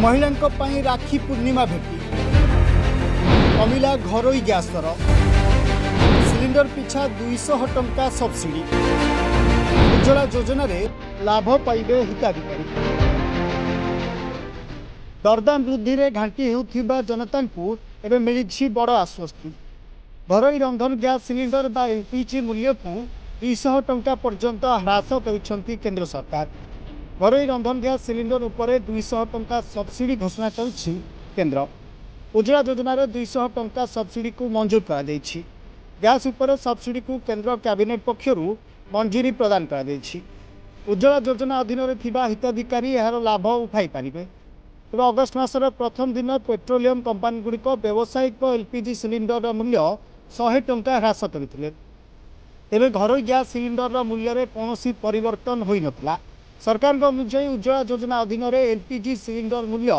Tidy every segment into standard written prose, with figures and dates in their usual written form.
महिलांक ପାଇଁ राखी पूर्णिमा भेटी कमिला घरोई गैस दर सिलिंडर पिछा 200 टंका सब्सिडी उज्ज्वला योजना रे लाभ पाइबे हिताधिकारी दरदाम वृद्धि रे घांटी हेउथिबा जनता को एवं मिली बड़ आश्वस्ति घरोई रंधन गैस सिलिंडर बा एलपीजी मूल्य को 200 टंका पर्यंत ह्रास करिसेंती केंद्र सरकार घरोई रंधन गैस सिलिंडर उपरे 200 टंका सब्सिडी घोषणा करिछि केंद्र उज्ज्वला योजनार 200 टंका सब्सिडी को मंजूर कर दैछि गैस उपर सब्सिडी को केंद्र कैबिनेट पक्षरु मंजूरी प्रदान कर दैछि उज्ज्वला योजना अधीन रे थिबा हिताधिकारी यार लाभ उठाई पारिबे तेज अगस्ट मासर प्रथम दिन पेट्रोलियम कंपानी गुड़िक व्यावसायिक एलपीजी सिलिंडर मूल्य 100 टंका ह्रास करथिले तेबे घरोई गैस सिलिंडर मूल्य रे कौनसी परिवर्तन होई नथिला सरकार अनुसार उज्ज्वला योजना अधीन रे एलपीजी सिलिंडर मूल्य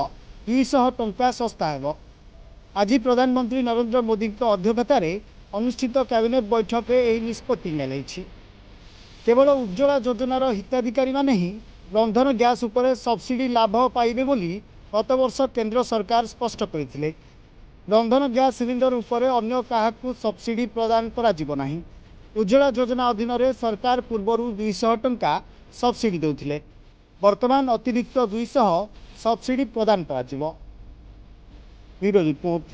200 टंका सस्ता हेबो आज प्रधानमंत्री नरेंद्र मोदी अध्यक्षतार अनुष्ठित कैबिनेट बैठक में यह निष्पत्ति नियाଯାଇଛି केवल उज्ज्वला योजनार हिताधिकारी माने ही रंधन गैस उपरे सब्सिडी लाभ पाइबे बोली गत वर्ष केंद्र सरकार स्पष्ट करथिले रंधन गैस सिलिंडर उपरे अन्य काहाकू सब्सिडी प्रदान करा जिवो नाही उज्ज्वला योजना अधीन रे सरकार पूर्वरु 200 टंका सब्सिडी देउथिले वर्तमान अतिरिक्त 200 सब्सिडी प्रदान करा जिवो रिपोर्ट